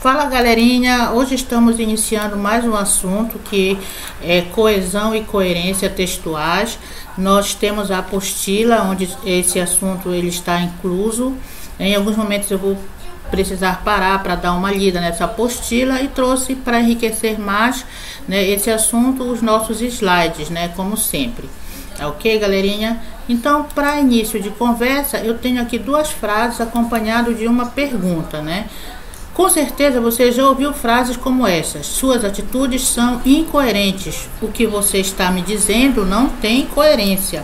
Fala galerinha, hoje estamos iniciando mais um assunto que é coesão e coerência textuais. Nós temos a apostila onde esse assunto ele está incluso. Em alguns momentos eu vou precisar parar para dar uma lida nessa apostila e trouxe para enriquecer mais, né, esse assunto os nossos slides, né, como sempre. Ok, galerinha? Então, para início de conversa, eu tenho aqui duas frases acompanhado de uma pergunta, né? Com certeza você já ouviu frases como essas: suas atitudes são incoerentes. O que você está me dizendo não tem coerência.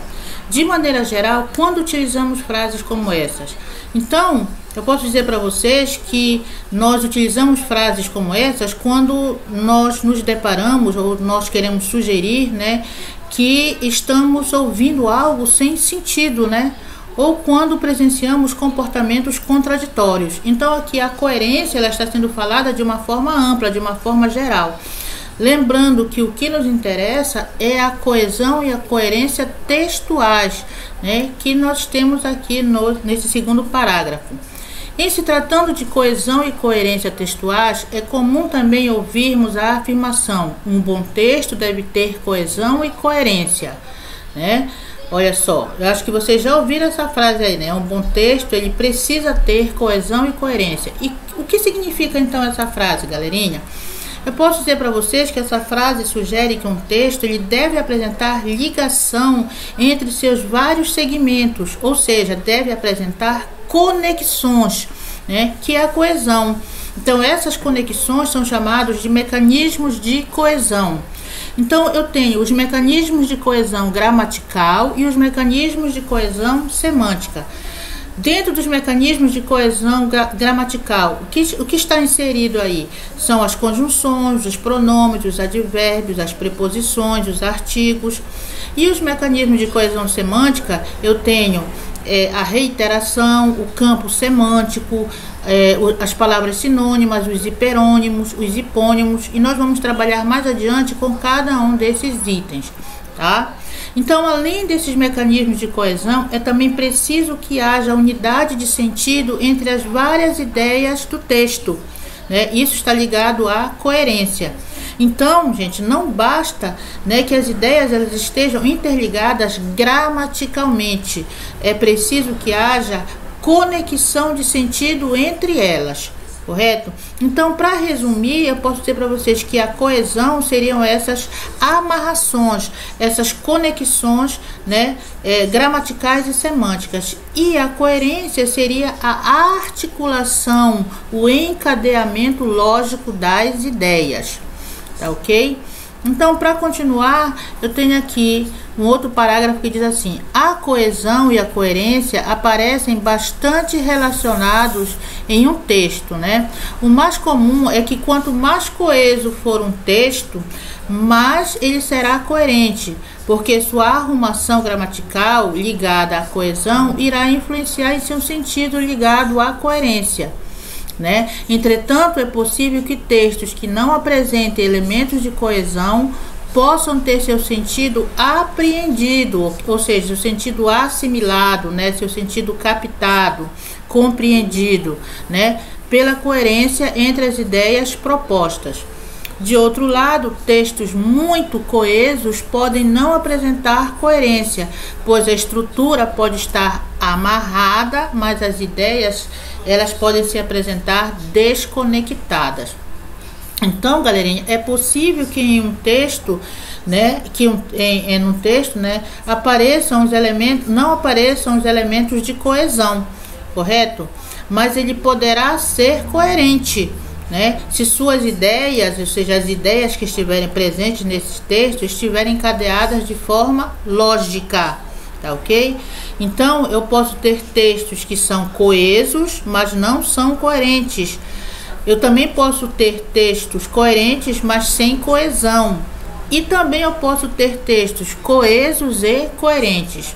De maneira geral, quando utilizamos frases como essas? Então, eu posso dizer para vocês que nós utilizamos frases como essas quando nós nos deparamos ou nós queremos sugerir, né, que estamos ouvindo algo sem sentido, né? Ou quando presenciamos comportamentos contraditórios. Então aqui a coerência ela está sendo falada de uma forma ampla, de uma forma geral. Lembrando que o que nos interessa é a coesão e a coerência textuais, né, que nós temos aqui nesse segundo parágrafo. Em se tratando de coesão e coerência textuais, é comum também ouvirmos a afirmação: um bom texto deve ter coesão e coerência, né? Olha só, eu acho que vocês já ouviram essa frase aí, né? Um bom texto, ele precisa ter coesão e coerência. E o que significa então essa frase, galerinha? Eu posso dizer para vocês que essa frase sugere que um texto ele deve apresentar ligação entre seus vários segmentos, ou seja, deve apresentar conexões, né? Que é a coesão. Então, essas conexões são chamados de mecanismos de coesão. Então, eu tenho os mecanismos de coesão gramatical e os mecanismos de coesão semântica. Dentro dos mecanismos de coesão gramatical, o que está inserido aí? São as conjunções, os pronomes, os advérbios, as preposições, os artigos. E os mecanismos de coesão semântica, eu tenho a reiteração, o campo semântico, as palavras sinônimas, os hiperônimos, os hipônimos, e nós vamos trabalhar mais adiante com cada um desses itens, tá? Então, além desses mecanismos de coesão, é também preciso que haja unidade de sentido entre as várias ideias do texto, né? Isso está ligado à coerência. Então, gente, não basta, né, que as ideias elas estejam interligadas gramaticalmente. É preciso que haja conexão de sentido entre elas, correto? Então, para resumir, eu posso dizer para vocês que a coesão seriam essas amarrações, essas conexões, né, gramaticais e semânticas. E a coerência seria a articulação, o encadeamento lógico das ideias. Tá ok? Então, para continuar, eu tenho aqui um outro parágrafo que diz assim: a coesão e a coerência aparecem bastante relacionados em um texto, né? O mais comum é que quanto mais coeso for um texto, mais ele será coerente, porque sua arrumação gramatical ligada à coesão irá influenciar em seu sentido ligado à coerência, né? Entretanto, é possível que textos que não apresentem elementos de coesão possam ter seu sentido apreendido, ou seja, seu sentido assimilado, né? Seu sentido captado, compreendido, né? Pela coerência entre as ideias propostas. De outro lado, textos muito coesos podem não apresentar coerência, pois a estrutura pode estar amarrada, mas as ideias elas podem se apresentar desconectadas. Então, galerinha, é possível que em um texto, né, em um texto, né, não apareçam os elementos de coesão, correto? Mas ele poderá ser coerente, né, se suas ideias, ou seja, as ideias que estiverem presentes nesse texto estiverem encadeadas de forma lógica, tá ok? Então, eu posso ter textos que são coesos, mas não são coerentes. Eu também posso ter textos coerentes, mas sem coesão. E também eu posso ter textos coesos e coerentes.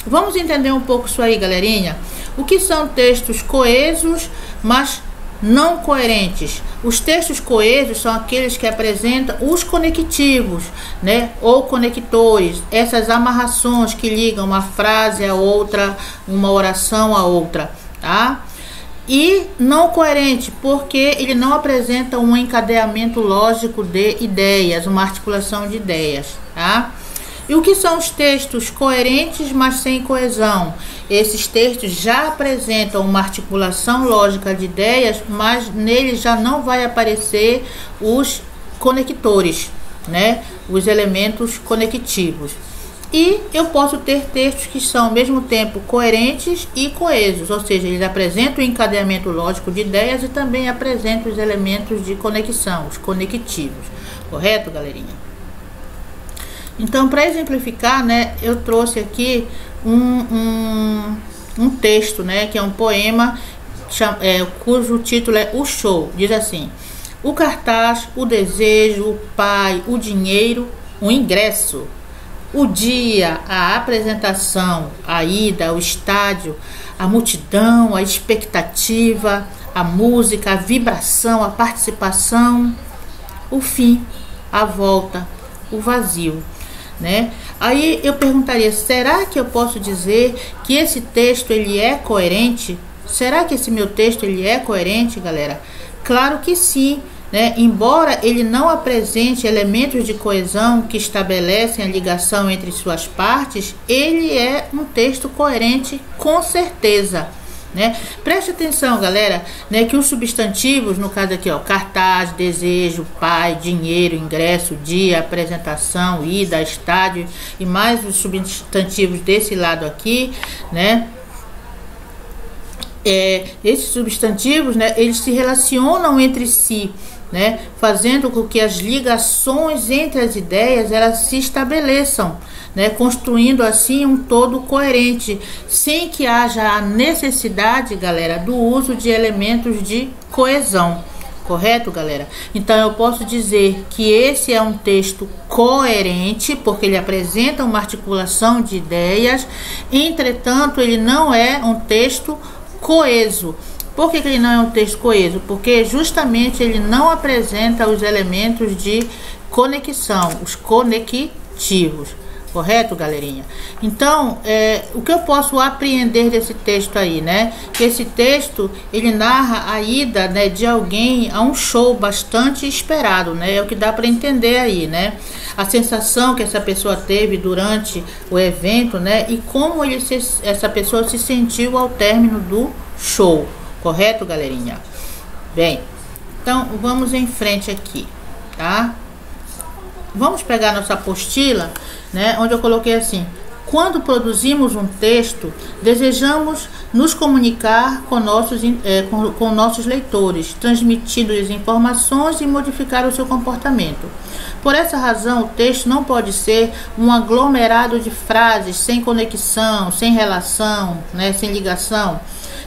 Vamos entender um pouco isso aí, galerinha? O que são textos coesos, mas não coerentes? Os textos coesos são aqueles que apresentam os conectivos, né, ou conectores, essas amarrações que ligam uma frase a outra, uma oração a outra, tá? E não coerente, porque ele não apresenta um encadeamento lógico de ideias, uma articulação de ideias, tá? E o que são os textos coerentes, mas sem coesão? Esses textos já apresentam uma articulação lógica de ideias, mas nele já não vai aparecer os conectores, né? Os elementos conectivos. E eu posso ter textos que são ao mesmo tempo coerentes e coesos, ou seja, eles apresentam o encadeamento lógico de ideias e também apresentam os elementos de conexão, os conectivos. Correto, galerinha? Então, para exemplificar, né, eu trouxe aqui um texto, né, que é um poema cujo título é O Show. Diz assim: o cartaz, o desejo, o pai, o dinheiro, o ingresso. O dia, a apresentação, a ida, o estádio, a multidão, a expectativa, a música, a vibração, a participação, o fim, a volta, o vazio, né? Aí eu perguntaria, será que eu posso dizer que esse texto ele é coerente? Será que esse meu texto ele é coerente, galera? Claro que sim. Né? Embora ele não apresente elementos de coesão que estabelecem a ligação entre suas partes, ele é um texto coerente com certeza, né? Preste atenção, galera, né, que os substantivos, no caso aqui, ó, cartaz, desejo, pai, dinheiro, ingresso, dia, apresentação, ida, estádio e mais os substantivos desse lado aqui, né? Esses substantivos, né, eles se relacionam entre si, né, fazendo com que as ligações entre as ideias elas se estabeleçam, né, construindo assim um todo coerente, sem que haja a necessidade, galera, do uso de elementos de coesão. Correto, galera? Então eu posso dizer que esse é um texto coerente, porque ele apresenta uma articulação de ideias, entretanto ele não é um texto coeso. Por que ele não é um texto coeso? Porque justamente ele não apresenta os elementos de conexão, os conectivos. Correto, galerinha? Então, o que eu posso apreender desse texto aí, né? Que esse texto, ele narra a ida, né, de alguém a um show bastante esperado, né? É o que dá para entender aí, né? A sensação que essa pessoa teve durante o evento, né? E como essa pessoa se sentiu ao término do show. Correto, galerinha? Bem, então vamos em frente aqui, tá? Vamos pegar nossa apostila, né, onde eu coloquei assim: quando produzimos um texto, desejamos nos comunicar com nossos leitores, transmitindo-lhes informações e modificar o seu comportamento. Por essa razão, o texto não pode ser um aglomerado de frases sem conexão, sem relação, né, sem ligação.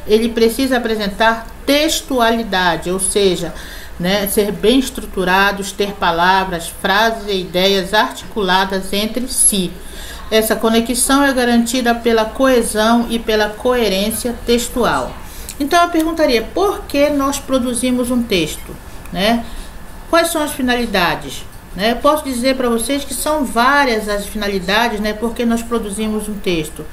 Ele precisa apresentar textualidade, ou seja, né, ser bem estruturados, ter palavras, frases e ideias articuladas entre si. Essa conexão é garantida pela coesão e pela coerência textual. Então eu perguntaria, por que nós produzimos um texto, né? Quais são as finalidades? Né? Eu posso dizer para vocês que são várias as finalidades, né, porque nós produzimos um texto.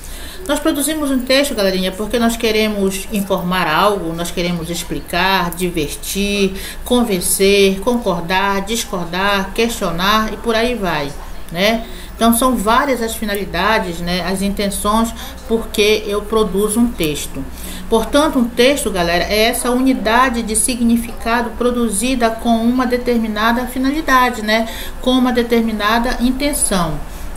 Nós produzimos um texto, galerinha, porque nós queremos informar algo, nós queremos explicar, divertir, convencer, concordar, discordar, questionar e por aí vai, né? Então são várias as finalidades, né, as intenções porque eu produzo um texto. Portanto, um texto, galera, é essa unidade de significado produzida com uma determinada finalidade, né, com uma determinada intenção.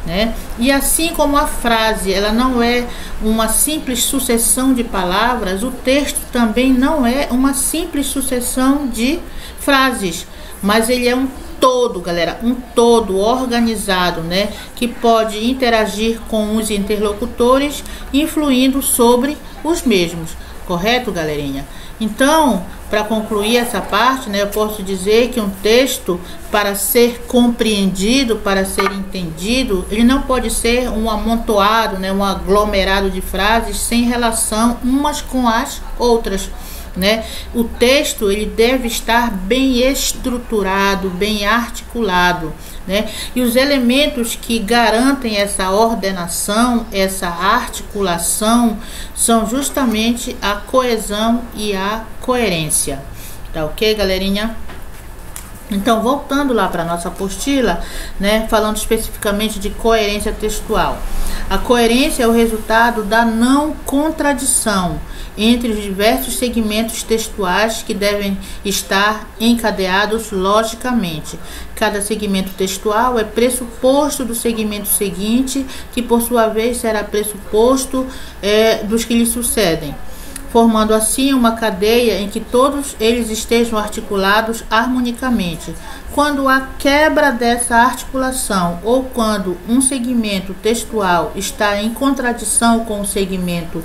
Né? E assim como a frase ela não é uma simples sucessão de palavras, o texto também não é uma simples sucessão de frases, mas ele é um todo, galera, um todo organizado, né, que pode interagir com os interlocutores, influindo sobre os mesmos. Correto, galerinha? Então, para concluir essa parte, né, eu posso dizer que um texto, para ser compreendido, para ser entendido, ele não pode ser um amontoado, né, um aglomerado de frases sem relação umas com as outras. né? O texto ele deve estar bem estruturado, bem articulado, né? E os elementos que garantem essa ordenação, essa articulação, são justamente a coesão e a coerência. Tá ok, galerinha? Então, voltando lá para a nossa apostila, né, falando especificamente de coerência textual. A coerência é o resultado da não contradição entre os diversos segmentos textuais que devem estar encadeados logicamente. Cada segmento textual é pressuposto do segmento seguinte, que por sua vez será pressuposto dos que lhe sucedem, formando assim uma cadeia em que todos eles estejam articulados harmonicamente. Quando há quebra dessa articulação ou quando um segmento textual está em contradição com o segmento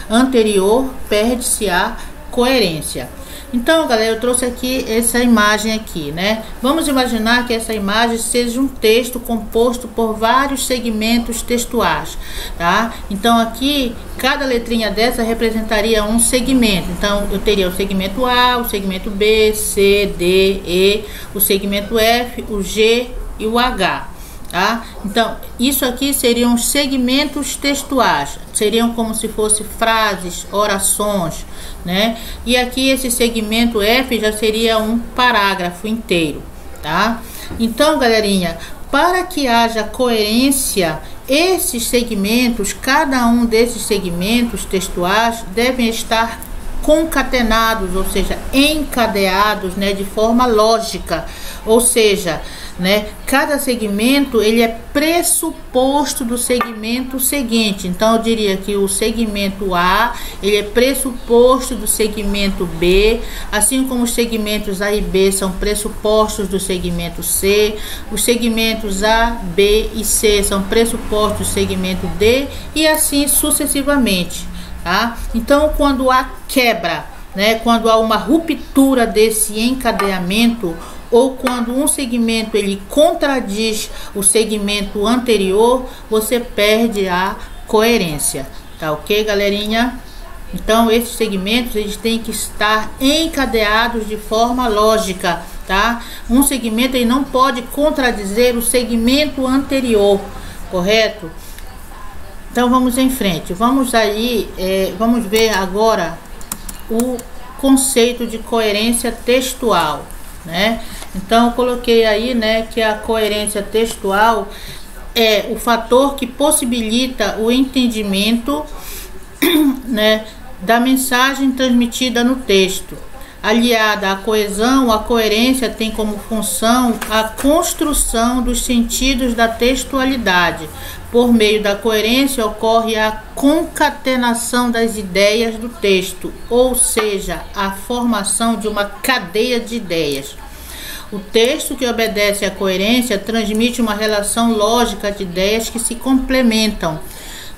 anterior, perde-se a coerência. Então, galera, eu trouxe aqui essa imagem aqui, né? Vamos imaginar que essa imagem seja um texto composto por vários segmentos textuais, tá? Então, aqui, cada letrinha dessa representaria um segmento. Então, eu teria o segmento A, o segmento B, C, D, E, o segmento F, o G e o H. Tá? Então, isso aqui seriam segmentos textuais, seriam como se fossem frases, orações, né? E aqui esse segmento F já seria um parágrafo inteiro, tá? Então, galerinha, para que haja coerência, esses segmentos, cada um desses segmentos textuais devem estar concatenados, ou seja, encadeados, né, de forma lógica, ou seja, né, cada segmento ele é pressuposto do segmento seguinte. Então eu diria que o segmento A ele é pressuposto do segmento B, assim como os segmentos A e B são pressupostos do segmento C, os segmentos A, B e C são pressupostos do segmento D e assim sucessivamente. Tá? Então, quando há quebra, né, quando há uma ruptura desse encadeamento, ou quando um segmento ele contradiz o segmento anterior, você perde a coerência. Tá ok, galerinha? Então, esses segmentos eles têm que estar encadeados de forma lógica, tá? Um segmento ele não pode contradizer o segmento anterior, correto? Então vamos em frente, vamos aí, vamos ver agora o conceito de coerência textual, né? Então eu coloquei aí, né, que a coerência textual é o fator que possibilita o entendimento, né, da mensagem transmitida no texto. Aliada à coesão, a coerência tem como função a construção dos sentidos da textualidade. Por meio da coerência ocorre a concatenação das ideias do texto, ou seja, a formação de uma cadeia de ideias. O texto que obedece à coerência transmite uma relação lógica de ideias que se complementam,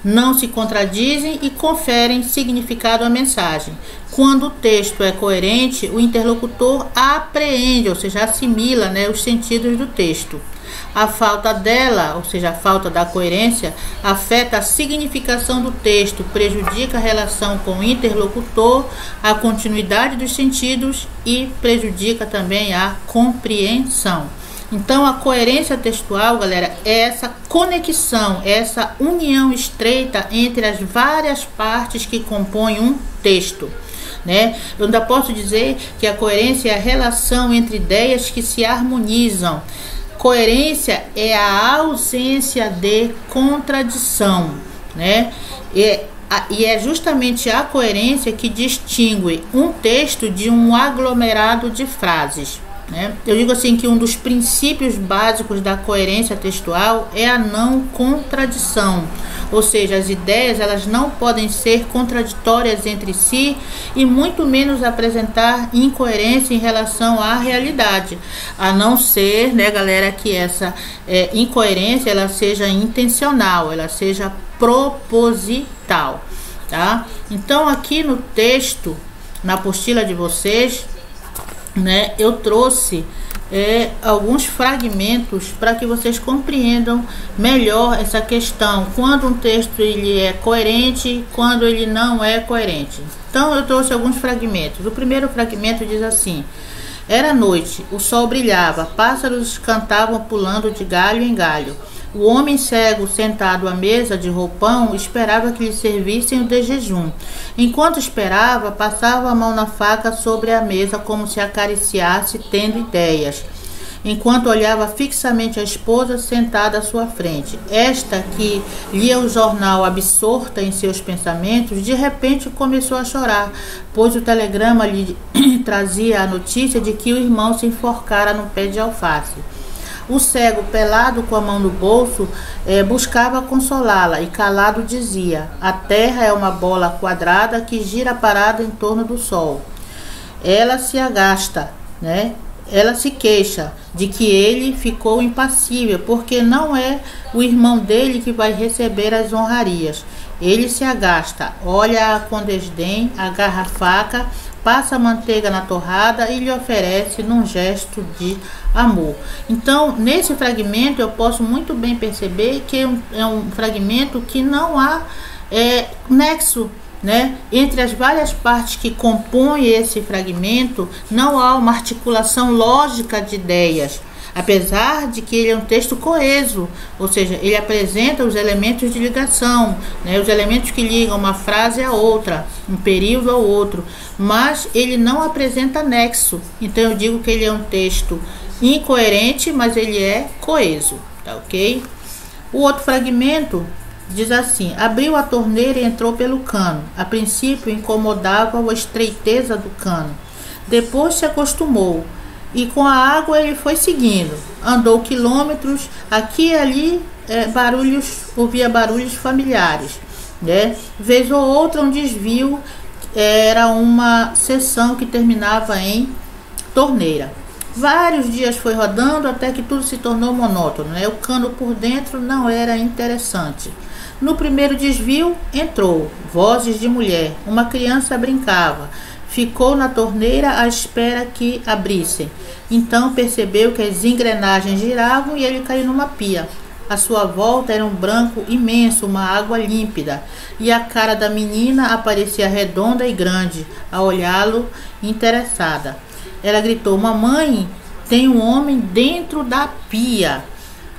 não se contradizem e conferem significado à mensagem. Quando o texto é coerente, o interlocutor apreende, ou seja, assimila, né, os sentidos do texto. A falta dela, ou seja, a falta da coerência, afeta a significação do texto, prejudica a relação com o interlocutor, a continuidade dos sentidos e prejudica também a compreensão. Então, a coerência textual, galera, é essa conexão, essa união estreita entre as várias partes que compõem um texto, né? Eu ainda posso dizer que a coerência é a relação entre ideias que se harmonizam. Coerência é a ausência de contradição, né? E é justamente a coerência que distingue um texto de um aglomerado de frases, né? Eu digo assim que um dos princípios básicos da coerência textual é a não contradição, ou seja, as ideias elas não podem ser contraditórias entre si e muito menos apresentar incoerência em relação à realidade, a não ser, né, galera, que essa incoerência ela seja intencional, ela seja proposital, tá? Então aqui no texto, na apostila de vocês, né, eu trouxe alguns fragmentos para que vocês compreendam melhor essa questão, quando um texto ele é coerente, quando ele não é coerente. Então eu trouxe alguns fragmentos. O primeiro fragmento diz assim: era noite, o sol brilhava, pássaros cantavam pulando de galho em galho. O homem cego, sentado à mesa de roupão, esperava que lhe servissem o de jejum. Enquanto esperava, passava a mão na faca sobre a mesa como se acariciasse, tendo ideias. Enquanto olhava fixamente a esposa sentada à sua frente. Esta, que lia o jornal absorta em seus pensamentos, de repente começou a chorar, pois o telegrama lhe trazia a notícia de que o irmão se enforcara no pé de alface. O cego, pelado com a mão no bolso, buscava consolá-la e calado dizia: a terra é uma bola quadrada que gira parada em torno do sol. Ela se agasta, né? Ela se queixa de que ele ficou impassível, porque não é o irmão dele que vai receber as honrarias. Ele se agasta, olha-a com desdém, agarra a faca, passa a manteiga na torrada e lhe oferece num gesto de amor. Então, nesse fragmento eu posso muito bem perceber que é um fragmento que não há nexo, né? Entre as várias partes que compõem esse fragmento, não há uma articulação lógica de ideias, apesar de que ele é um texto coeso, ou seja, ele apresenta os elementos de ligação, né? Os elementos que ligam uma frase a outra, um período ao outro, mas ele não apresenta nexo. Então eu digo que ele é um texto incoerente, mas ele é coeso, tá ok? O outro fragmento diz assim: abriu a torneira e entrou pelo cano. A princípio incomodava a estreiteza do cano. Depois se acostumou e com a água ele foi seguindo. Andou quilômetros, aqui e ali ouvia barulhos familiares, né? Vez ou outra um desvio, era uma seção que terminava em torneira. Vários dias foi rodando até que tudo se tornou monótono, né? O cano por dentro não era interessante. No primeiro desvio, entrou vozes de mulher. Uma criança brincava. Ficou na torneira à espera que abrissem. Então percebeu que as engrenagens giravam e ele caiu numa pia. À sua volta era um branco imenso, uma água límpida. E a cara da menina aparecia redonda e grande, a olhá-lo interessada. Ela gritou: mamãe, tem um homem dentro da pia,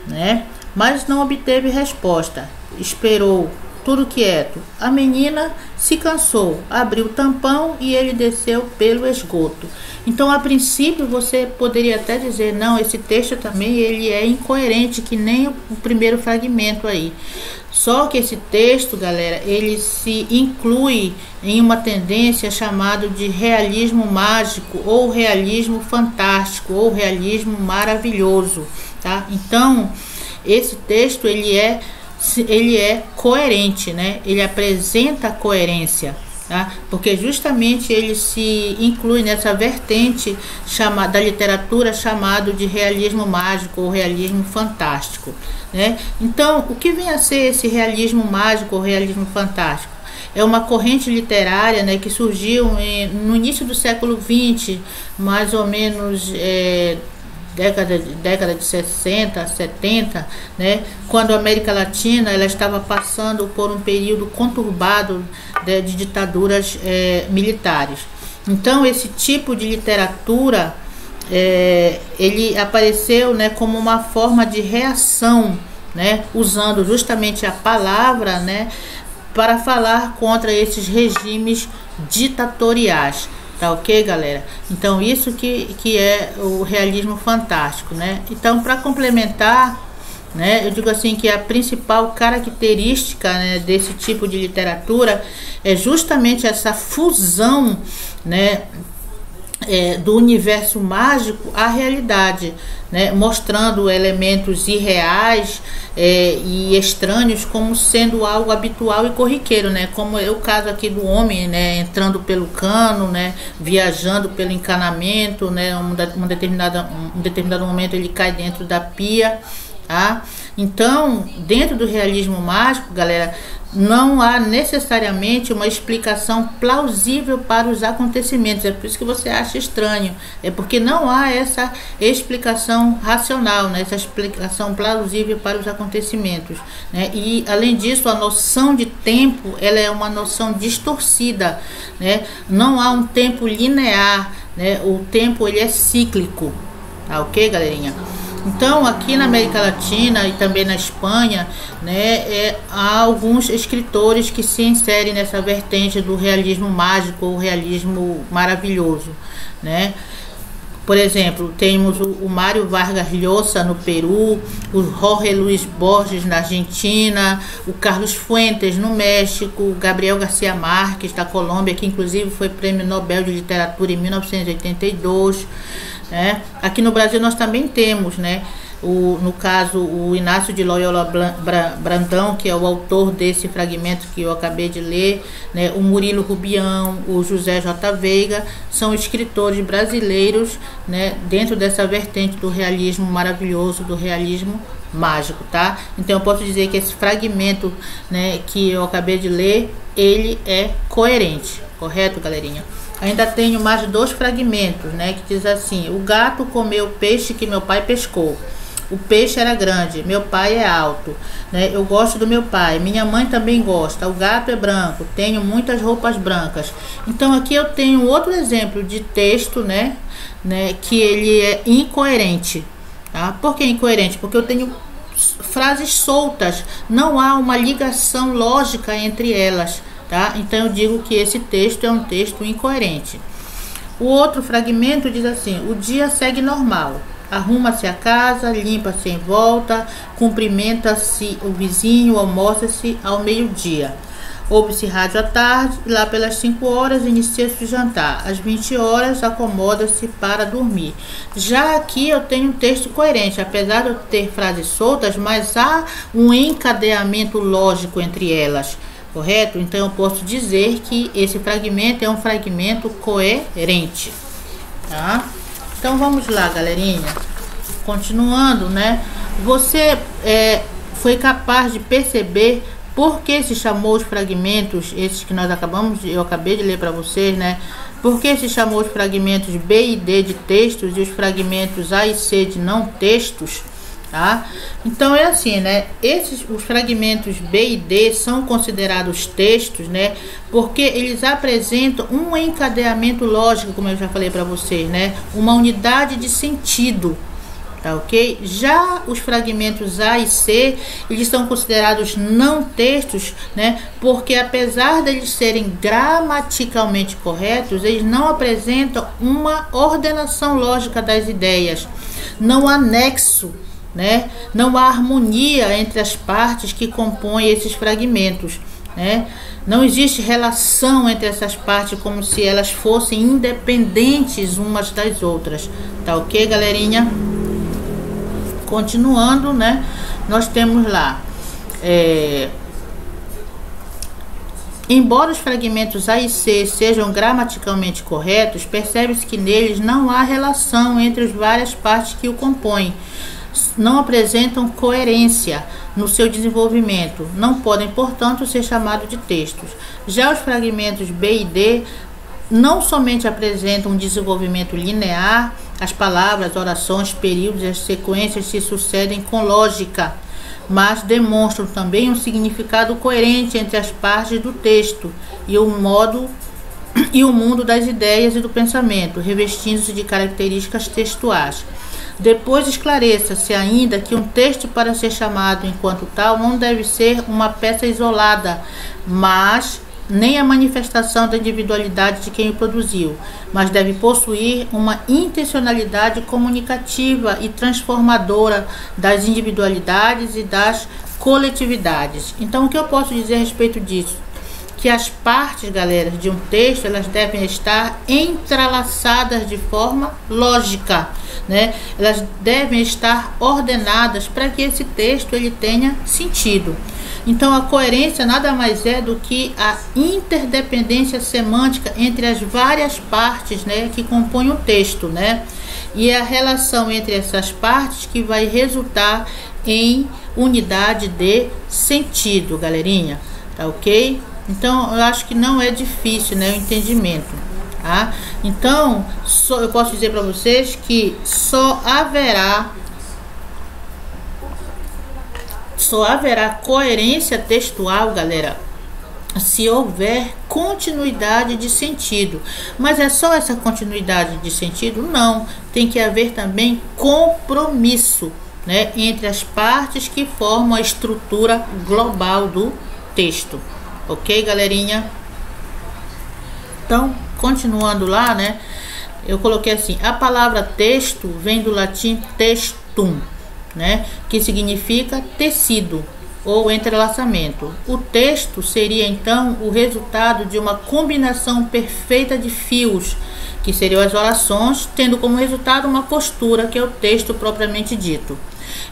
né? Mas não obteve resposta. Esperou, tudo quieto. A menina se cansou, abriu o tampão e ele desceu pelo esgoto. Então, a princípio, você poderia até dizer: não, esse texto também ele é incoerente, que nem o primeiro fragmento aí. Só que esse texto, galera, ele se inclui em uma tendência chamada de realismo mágico, ou realismo fantástico, ou realismo maravilhoso, tá? Então, esse texto ele é coerente, né? Ele apresenta coerência, tá? Porque justamente ele se inclui nessa vertente da literatura chamado de realismo mágico ou realismo fantástico, né? Então, o que vem a ser esse realismo mágico ou realismo fantástico? É uma corrente literária, né, que surgiu no início do século XX, mais ou menos década de 60, 70, né, quando a América Latina ela estava passando por um período conturbado de ditaduras militares. Então, esse tipo de literatura ele apareceu, né, como uma forma de reação, né, usando justamente a palavra, né, para falar contra esses regimes ditatoriais. Tá ok, galera? Então, isso que é o realismo fantástico, né? Então, para complementar, né, eu digo assim que a principal característica, né, desse tipo de literatura é justamente essa fusão, né, do universo mágico à realidade, né, mostrando elementos irreais e estranhos como sendo algo habitual e corriqueiro, né, como é o caso aqui do homem, né, entrando pelo cano, né, viajando pelo encanamento, né, um determinado momento ele cai dentro da pia. tá? Então, dentro do realismo mágico, galera, não há necessariamente uma explicação plausível para os acontecimentos. É por isso que você acha estranho. É porque não há essa explicação racional, né? Essa explicação plausível para os acontecimentos, né? E, além disso, a noção de tempo, ela é uma noção distorcida, né? Não há um tempo linear, né? O tempo, ele é cíclico, tá ok, galerinha? Então, aqui na América Latina e também na Espanha, né, há alguns escritores que se inserem nessa vertente do realismo mágico ou realismo maravilhoso, né? Por exemplo, temos o Mário Vargas Llosa no Peru, o Jorge Luis Borges na Argentina, o Carlos Fuentes no México, o Gabriel Garcia Marques da Colômbia, que inclusive foi Prêmio Nobel de Literatura em 1982. Né? Aqui no Brasil nós também temos, né, no caso, o Inácio de Loyola Brandão, que é o autor desse fragmento que eu acabei de ler, né, o Murilo Rubião, o José J. Veiga, são escritores brasileiros, né, dentro dessa vertente do realismo maravilhoso, do realismo mágico, tá? Então eu posso dizer que esse fragmento, né, que eu acabei de ler, ele é coerente, correto, galerinha? Ainda tenho mais 2 fragmentos, né, que diz assim: o gato comeu o peixe que meu pai pescou. O peixe era grande, meu pai é alto, né? Eu gosto do meu pai, minha mãe também gosta. O gato é branco, tenho muitas roupas brancas. Então aqui eu tenho outro exemplo de texto, né, que ele é incoerente, tá? Por que incoerente? Porque eu tenho frases soltas, não há uma ligação lógica entre elas, tá? Então eu digo que esse texto é um texto incoerente. O outro fragmento diz assim: o dia segue normal, arruma-se a casa, limpa-se em volta, cumprimenta-se o vizinho, almoça-se ao meio-dia, ouve-se rádio à tarde, e lá pelas 5 horas inicia-se o jantar, às 20 horas acomoda-se para dormir. Já aqui eu tenho um texto coerente, apesar de eu ter frases soltas, mas há um encadeamento lógico entre elas, correto? Então eu posso dizer que esse fragmento é um fragmento coerente, tá? Então vamos lá, galerinha. Continuando, né? Você foi capaz de perceber por que se chamou os fragmentos, esses que eu acabei de ler para vocês, né? Por que se chamou os fragmentos B e D de textos e os fragmentos A e C de não textos? Tá? Então é assim, né? Os fragmentos B e D são considerados textos, né? Porque eles apresentam um encadeamento lógico, como eu já falei para vocês, né? Uma unidade de sentido, tá ok? Já os fragmentos A e C, eles são considerados não textos, né? Porque apesar de eles serem gramaticalmente corretos, eles não apresentam uma ordenação lógica das ideias, não há nexo, né? Não há harmonia entre as partes que compõem esses fragmentos, né? Não existe relação entre essas partes como se elas fossem independentes umas das outras, tá ok, galerinha? Continuando, né? Nós temos lá, embora os fragmentos A e C sejam gramaticalmente corretos, percebe-se que neles não há relação entre as várias partes que o compõem. Não apresentam coerência no seu desenvolvimento, não podem, portanto, ser chamados de textos. Já os fragmentos B e D não somente apresentam um desenvolvimento linear, as palavras, orações, períodos e as sequências se sucedem com lógica, mas demonstram também um significado coerente entre as partes do texto e o mundo das ideias e do pensamento, revestindo-se de características textuais. Depois esclareça-se ainda que um texto, para ser chamado enquanto tal, não deve ser uma peça isolada, mas nem a manifestação da individualidade de quem o produziu, mas deve possuir uma intencionalidade comunicativa e transformadora das individualidades e das coletividades. Então, o que eu posso dizer a respeito disso? Que as partes, galera, de um texto, elas devem estar entrelaçadas de forma lógica, né? Elas devem estar ordenadas para que esse texto ele tenha sentido. Então a coerência nada mais é do que a interdependência semântica entre as várias partes, né, que compõem o texto, né? E é a relação entre essas partes que vai resultar em unidade de sentido, galerinha, tá ok? Então, eu acho que não é difícil, né, o entendimento, tá? Então, eu posso dizer para vocês que só haverá coerência textual, galera, se houver continuidade de sentido. Mas é só essa continuidade de sentido? Não, tem que haver também compromisso, né, entre as partes que formam a estrutura global do texto. Ok, galerinha? Então, continuando lá, né, eu coloquei assim: a palavra texto vem do latim textum, né, que significa tecido ou entrelaçamento. O texto seria então o resultado de uma combinação perfeita de fios, que seriam as orações, tendo como resultado uma costura, que é o texto propriamente dito.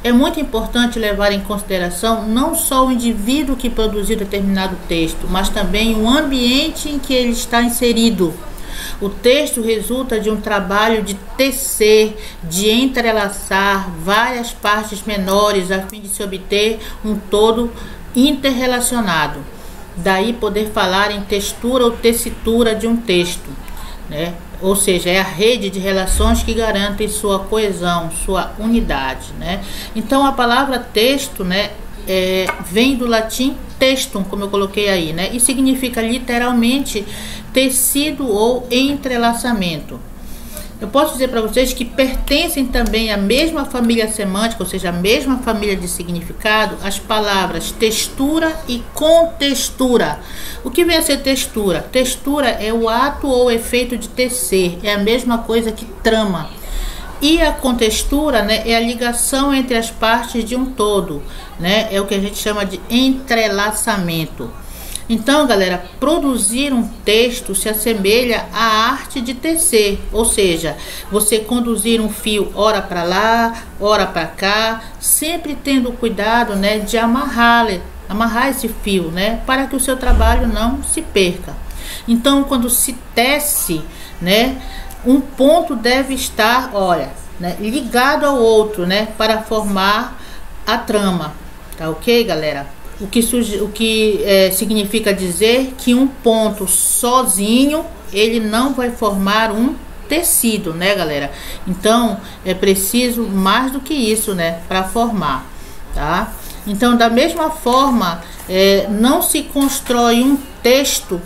É muito importante levar em consideração não só o indivíduo que produziu determinado texto, mas também o ambiente em que ele está inserido. O texto resulta de um trabalho de tecer, de entrelaçar várias partes menores a fim de se obter um todo interrelacionado. Daí poder falar em textura ou tessitura de um texto, né? Ou seja, é a rede de relações que garantem sua coesão, sua unidade, né? Então a palavra texto, né, vem do latim textum, como eu coloquei aí, né? E significa literalmente tecido ou entrelaçamento. Eu posso dizer para vocês que pertencem também à mesma família semântica, ou seja, a mesma família de significado, as palavras textura e contextura. O que vem a ser textura? Textura é o ato ou efeito de tecer, é a mesma coisa que trama. E a contextura, né, é a ligação entre as partes de um todo, né? É o que a gente chama de entrelaçamento. Então, galera, produzir um texto se assemelha à arte de tecer, ou seja, você conduzir um fio ora para lá, ora para cá, sempre tendo cuidado, né, de amarrar esse fio, né, para que o seu trabalho não se perca. Então, quando se tece, né, um ponto deve estar, olha, né, ligado ao outro, né, para formar a trama, tá ok, galera? O que significa dizer que um ponto sozinho ele não vai formar um tecido, né, galera? Então é preciso mais do que isso, né, para formar, tá? Então, da mesma forma, não se constrói um texto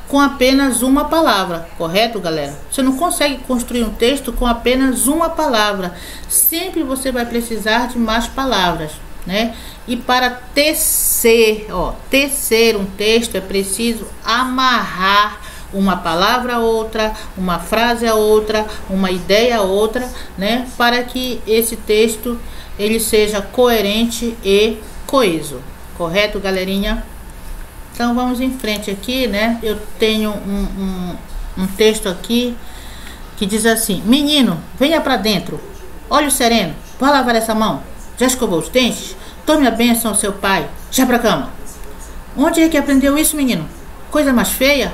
com apenas uma palavra, correto, galera? Você não consegue construir um texto com apenas uma palavra. Sempre você vai precisar de mais palavras, né? E para tecer um texto é preciso amarrar uma palavra a outra, uma frase a outra, uma ideia a outra, né? Para que esse texto ele seja coerente e coeso, correto, galerinha? Então vamos em frente aqui, né? Eu tenho um texto aqui que diz assim: menino, venha para dentro, olho sereno, vá lavar essa mão, já escovou os dentes? Tome a bênção ao seu pai, já pra cama. Onde é que aprendeu isso, menino? Coisa mais feia?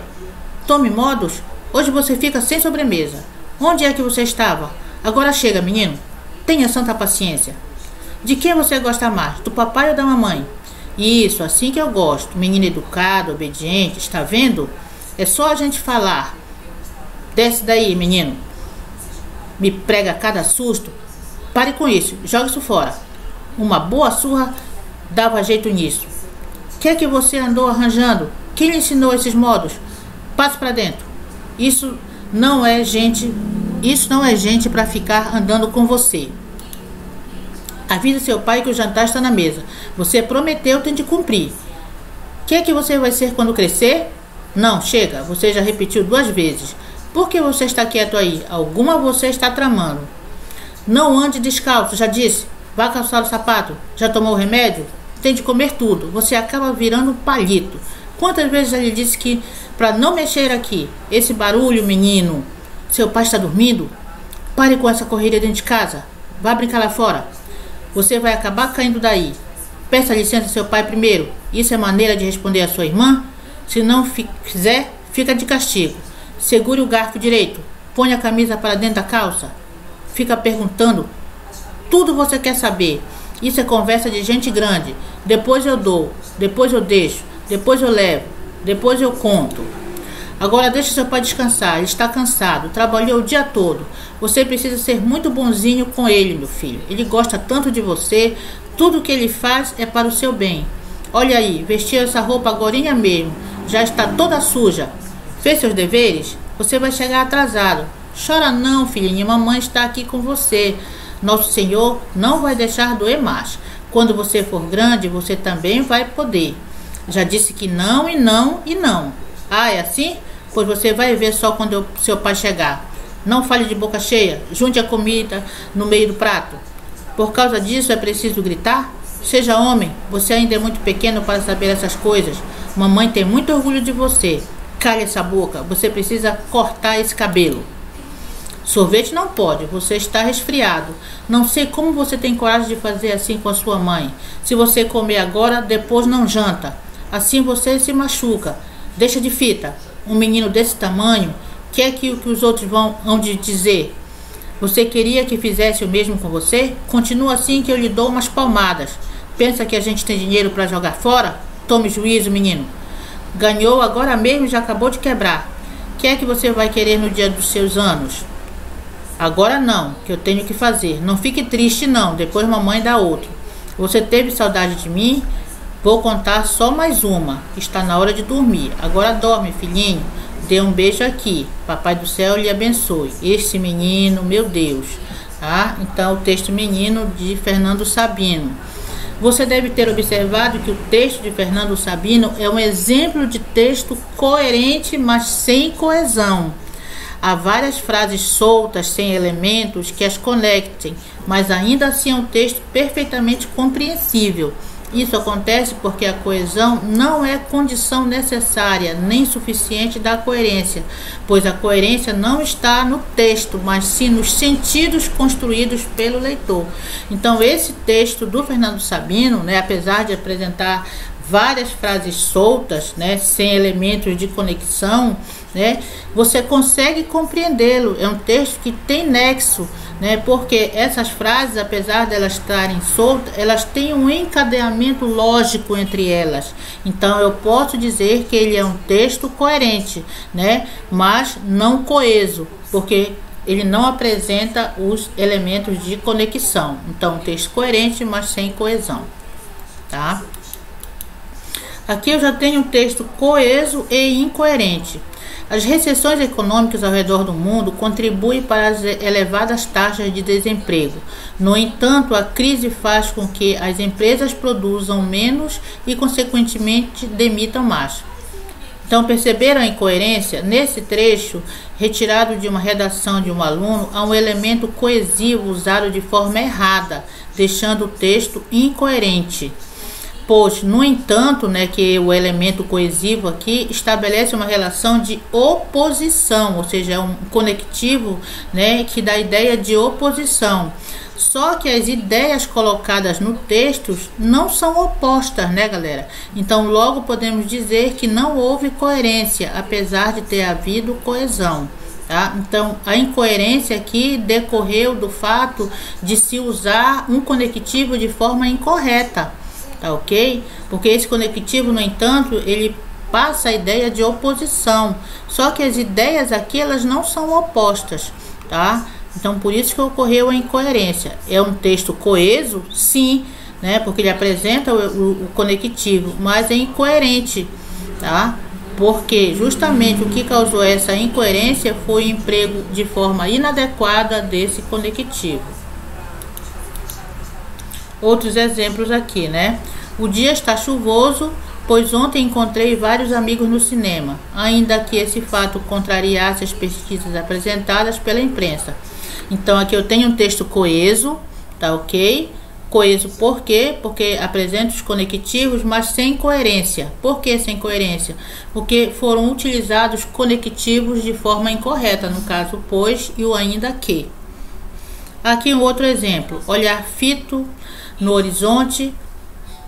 Tome modos, hoje você fica sem sobremesa. Onde é que você estava? Agora chega, menino, tenha santa paciência. De quem você gosta mais, do papai ou da mamãe? Isso, assim que eu gosto, menino educado, obediente, está vendo? É só a gente falar. Desce daí, menino. Me prega cada susto. Pare com isso, joga isso fora. Uma boa surra dava jeito nisso. O que é que você andou arranjando? Quem lhe ensinou esses modos? Passe para dentro. Isso não é gente para ficar andando com você. Avise seu pai que o jantar está na mesa. Você prometeu, tem de cumprir. O que é que você vai ser quando crescer? Não, chega, você já repetiu 2 vezes. Por que você está quieto aí? Alguma você está tramando. Não ande descalço, já disse. Vá calçar o sapato. Já tomou o remédio? Tem de comer tudo. Você acaba virando um palito. Quantas vezes já lhe disse que para não mexer aqui? Esse barulho, menino. Seu pai está dormindo? Pare com essa corrida dentro de casa. Vá brincar lá fora. Você vai acabar caindo daí. Peça licença ao seu pai primeiro. Isso é maneira de responder à sua irmã? Se não fizer, fica de castigo. Segure o garfo direito. Põe a camisa para dentro da calça. Fica perguntando. Tudo você quer saber. Isso é conversa de gente grande. Depois eu dou, depois eu deixo, depois eu levo, depois eu conto. Agora deixa seu pai descansar, ele está cansado, trabalhou o dia todo. Você precisa ser muito bonzinho com ele, meu filho. Ele gosta tanto de você, tudo que ele faz é para o seu bem. Olha aí, vestiu essa roupa agorinha mesmo, já está toda suja. Fez seus deveres? Você vai chegar atrasado. Chora não, filhinha, mamãe está aqui com você. Nosso Senhor não vai deixar doer mais. Quando você for grande, você também vai poder. Já disse que não e não e não. Ah, é assim? Pois você vai ver só quando seu pai chegar. Não fale de boca cheia, junte a comida no meio do prato. Por causa disso é preciso gritar? Seja homem, você ainda é muito pequeno para saber essas coisas. Mamãe tem muito orgulho de você. Cale essa boca, você precisa cortar esse cabelo. Sorvete não pode, você está resfriado. Não sei como você tem coragem de fazer assim com a sua mãe. Se você comer agora, depois não janta. Assim você se machuca. Deixa de fita. Um menino desse tamanho quer que o que os outros vão de dizer. Você queria que fizesse o mesmo com você? Continua assim que eu lhe dou umas palmadas. Pensa que a gente tem dinheiro para jogar fora? Tome juízo, menino. Ganhou agora mesmo e já acabou de quebrar. O que é que você vai querer no dia dos seus anos? Agora não, que eu tenho que fazer. Não fique triste não, depois mamãe dá outro. Você teve saudade de mim? Vou contar só mais uma. Está na hora de dormir. Agora dorme, filhinho. Dê um beijo aqui. Papai do céu lhe abençoe. Este menino, meu Deus. Tá? Então, o texto Menino de Fernando Sabino. Você deve ter observado que o texto de Fernando Sabino é um exemplo de texto coerente, mas sem coesão. Há várias frases soltas, sem elementos, que as conectem, mas ainda assim é um texto perfeitamente compreensível. Isso acontece porque a coesão não é condição necessária nem suficiente da coerência, pois a coerência não está no texto, mas sim nos sentidos construídos pelo leitor. Então, esse texto do Fernando Sabino, apesar de apresentar várias frases soltas, sem elementos de conexão, você consegue compreendê-lo. É um texto que tem nexo, porque essas frases, apesar de elas estarem soltas, elas têm um encadeamento lógico entre elas. Então eu posso dizer que ele é um texto coerente, mas não coeso, porque ele não apresenta os elementos de conexão. Então, um texto coerente, mas sem coesão, tá? Aqui eu já tenho um texto coeso e incoerente. As recessões econômicas ao redor do mundo contribuem para as elevadas taxas de desemprego. No entanto, a crise faz com que as empresas produzam menos e, consequentemente, demitam mais. Então, perceberam a incoerência? Nesse trecho, retirado de uma redação de um aluno, há um elemento coesivo usado de forma errada, deixando o texto incoerente. Pois, no entanto, que o elemento coesivo aqui estabelece uma relação de oposição, ou seja, é um conectivo, que dá a ideia de oposição. Só que as ideias colocadas no texto não são opostas, galera? Então, logo podemos dizer que não houve coerência, apesar de ter havido coesão. Tá? Então, a incoerência aqui decorreu do fato de se usar um conectivo de forma incorreta. Tá ok? Porque esse conectivo, no entanto, ele passa a ideia de oposição. Só que as ideias aqui, elas não são opostas, tá? Então, por isso que ocorreu a incoerência. É um texto coeso? Sim, porque ele apresenta o conectivo, mas é incoerente, tá? Porque justamente o que causou essa incoerência foi o emprego de forma inadequada desse conectivo. Outros exemplos aqui, O dia está chuvoso, pois ontem encontrei vários amigos no cinema, ainda que esse fato contrariasse as pesquisas apresentadas pela imprensa. Então, aqui eu tenho um texto coeso, tá ok? Coeso por quê? Porque apresenta os conectivos, mas sem coerência. Por que sem coerência? Porque foram utilizados conectivos de forma incorreta, no caso, pois e o ainda que. Aqui um outro exemplo, olhar fito no horizonte,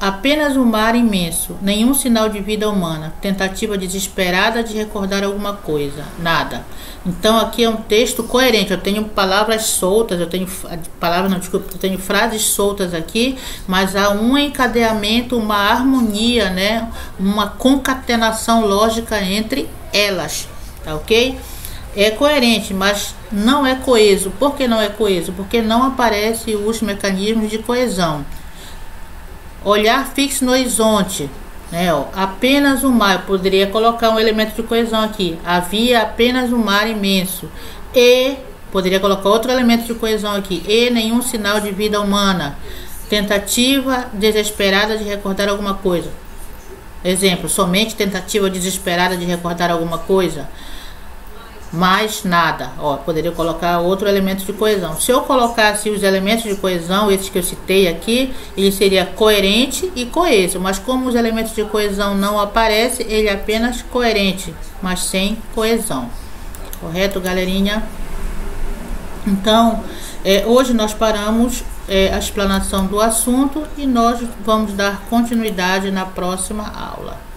Apenas um mar imenso, nenhum sinal de vida humana, tentativa desesperada de recordar alguma coisa, nada. Então aqui é um texto coerente, eu tenho palavras soltas, eu tenho frases soltas aqui, mas há um encadeamento, uma harmonia, né? Uma concatenação lógica entre elas, tá ok? É coerente, mas não é coeso. Por que não é coeso? Porque não aparecem os mecanismos de coesão. Olhar fixo no horizonte, né? Ó, apenas um mar. Eu poderia colocar um elemento de coesão aqui. Havia apenas um mar imenso. E poderia colocar outro elemento de coesão aqui. E nenhum sinal de vida humana. Tentativa desesperada de recordar alguma coisa. Exemplo, somente tentativa desesperada de recordar alguma coisa. Mais nada. Ó, poderia colocar outro elemento de coesão. Se eu colocasse os elementos de coesão, esses que eu citei aqui, ele seria coerente e coeso. Mas como os elementos de coesão não aparecem, ele é apenas coerente, mas sem coesão. Correto, galerinha? Então, hoje nós paramos a explanação do assunto e nós vamos dar continuidade na próxima aula.